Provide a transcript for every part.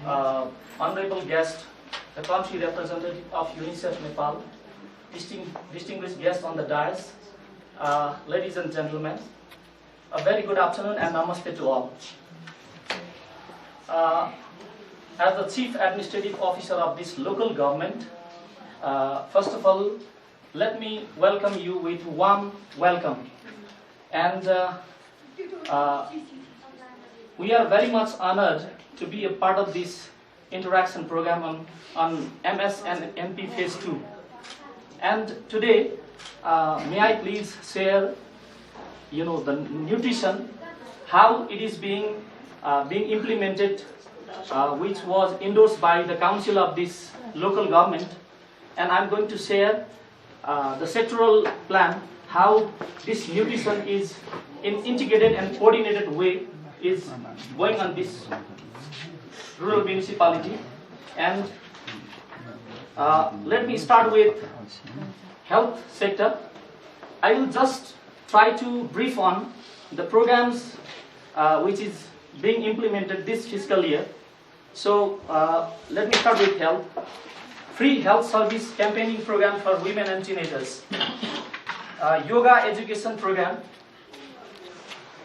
honorable guest, the country representative of UNICEF Nepal, distinguished guests on the dais, ladies and gentlemen, a very good afternoon and namaste to all. As the Chief Administrative Officer of this local government, first of all, let me welcome you with warm welcome. And we are very much honored to be a part of this interaction program on MS and MP Phase 2. And today, may I please share, the nutrition, how it is being implemented, which was endorsed by the council of this local government, and I'm going to share the sectoral plan, how this nutrition is in integrated and coordinated way is going on this rural municipality. And let me start with health sector. I will just try to brief on the programs which is being implemented this fiscal year. So let me start with health. Free health service campaigning program for women and teenagers, yoga education program,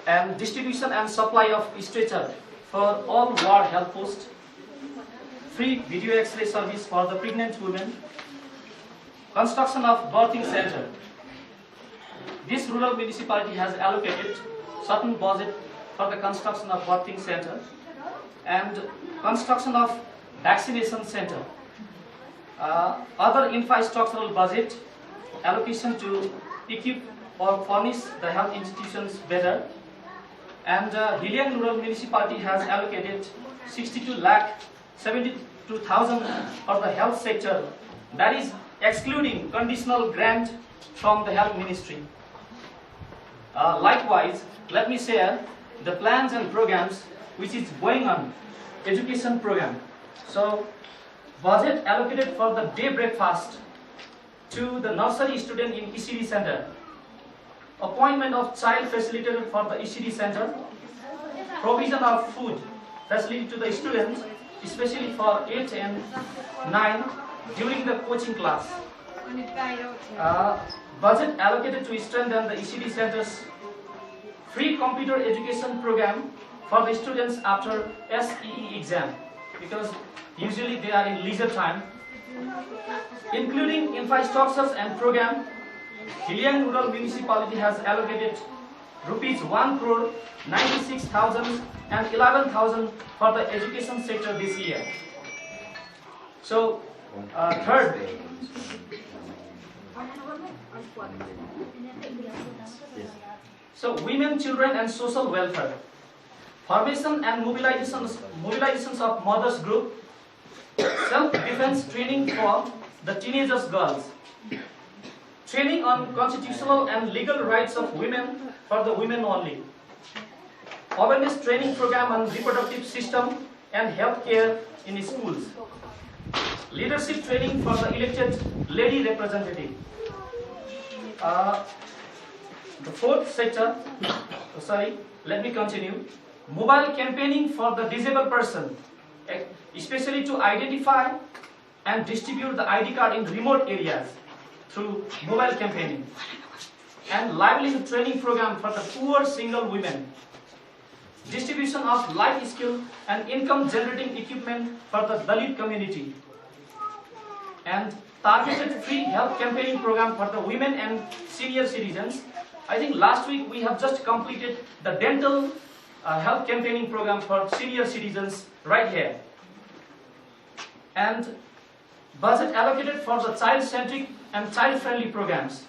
and distribution and supply of stretcher for all ward health posts, free video X-ray service for the pregnant women, construction of birthing center. This rural municipality has allocated certain budget for the construction of birthing center and construction of vaccination center. Other infrastructural budget allocation to equip or furnish the health institutions better. And Heliang Rural Municipality has allocated 62,72,000 for the health sector. That is excluding conditional grant from the health ministry. Likewise, let me share the plans and programs which is going on education program. So, budget allocated for the day breakfast to the nursery student in ECD center, appointment of child facilitator for the ECD center, provision of food facility to the students, especially for 8 and 9 during the coaching class. Budget allocated to strengthen the ECD centers, free computer education program for the students after SEE exam, because usually they are in leisure time, including infrastructures and program. Heliang Rural Municipality has allocated rupees 1,96,000 and 11,000 for the education sector this year. So, third, so women, children and social welfare, formation and mobilizations of mothers group, self-defense training for the teenagers girls, training on constitutional and legal rights of women for the women only, awareness training program on reproductive system and health care in schools, leadership training for the elected lady representative. The fourth sector, let me continue. Mobile campaigning for the disabled person, especially to identify and distribute the ID card in remote areas through mobile campaigning, and livelihood training program for the poor single women, distribution of life skill and income generating equipment for the Dalit community, and targeted free health campaigning program for the women and senior citizens. I think last week we have just completed the dental health campaigning program for senior citizens right here. And budget allocated for the child-centric and child-friendly programs.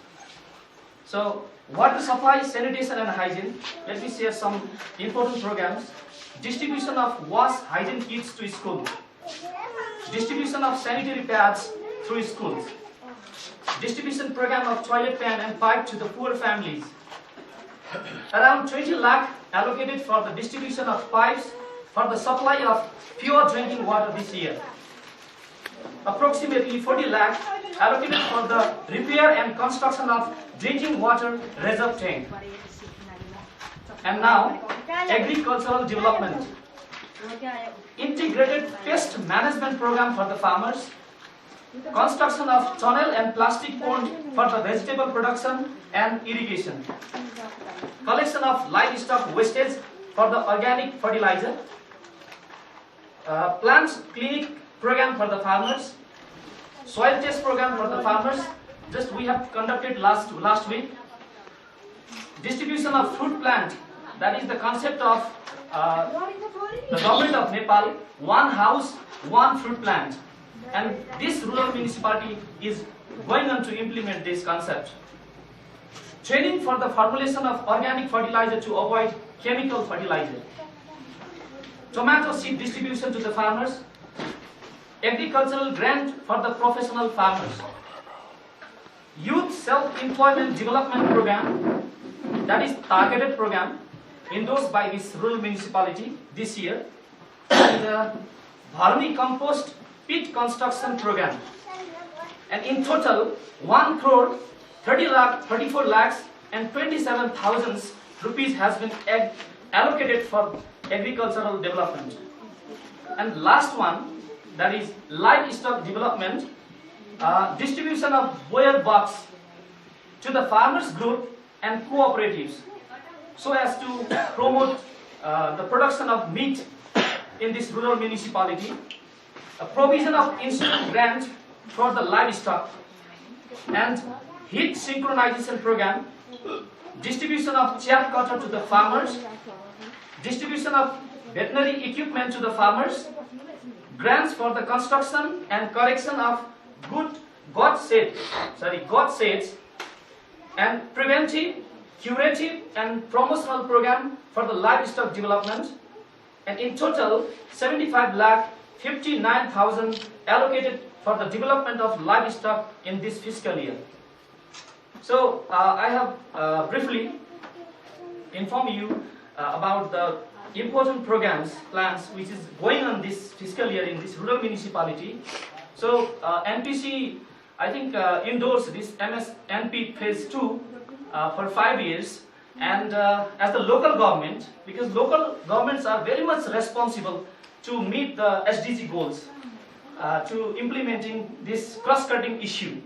So, water supply, sanitation and hygiene. Let me share some important programs. Distribution of wash hygiene kits to schools. Distribution of sanitary pads through schools. Distribution program of toilet pan and pipe to the poor families. Around 20 lakh allocated for the distribution of pipes for the supply of pure drinking water this year. Approximately 40 lakh allocated for the repair and construction of drinking water reserve tank. And now, agricultural development. integrated pest management program for the farmers, construction of tunnel and plastic pond for the vegetable production and irrigation, collection of livestock wastage for the organic fertilizer, plant clinic program for the farmers, soil test program for the farmers, just we have conducted last week, distribution of fruit plant, that is the concept of the government of Nepal, one house, one fruit plant, and this rural municipality is going on to implement this concept. Training for the formulation of organic fertilizer to avoid chemical fertilizer. Tomato seed distribution to the farmers. Agricultural grant for the professional farmers. Youth self-employment development program, that is targeted program endorsed by this rural municipality this year. And Bharmi compost pit construction program. And in total, 1 crore 34 lakhs and 27,000 rupees has been allocated for agricultural development. And last one, that is livestock development, distribution of boyer box to the farmers group and cooperatives so as to promote the production of meat in this rural municipality, a provision of insurance grant for the livestock, and heat synchronization program, distribution of chaff cutter to the farmers, distribution of veterinary equipment to the farmers, grants for the construction and correction of goat sheds, and preventive, curative and promotional program for the livestock development, and in total 75 lakh 59,000 allocated for the development of livestock in this fiscal year. So I have briefly informed you about the important programs, plans which is going on this fiscal year in this rural municipality. So NPC, I think, endorsed this MSNP phase 2 for 5 years, and as the local government, because local governments are very much responsible to meet the SDG goals, to implementing this cross-cutting issue.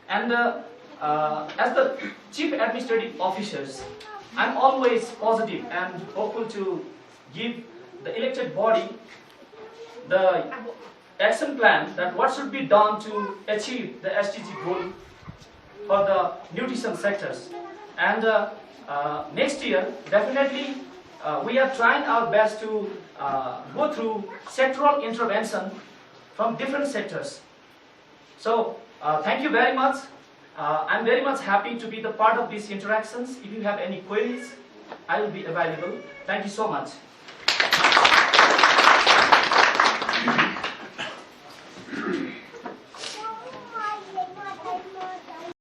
And as the chief administrative officers, I'm always positive and hopeful to give the elected body the action plan that what should be done to achieve the SDG goal for the nutrition sectors. And next year, definitely, we are trying our best to go through sectoral intervention from different sectors. So, thank you very much. I'm very much happy to be the part of these interactions. If you have any queries, I will be available. Thank you so much.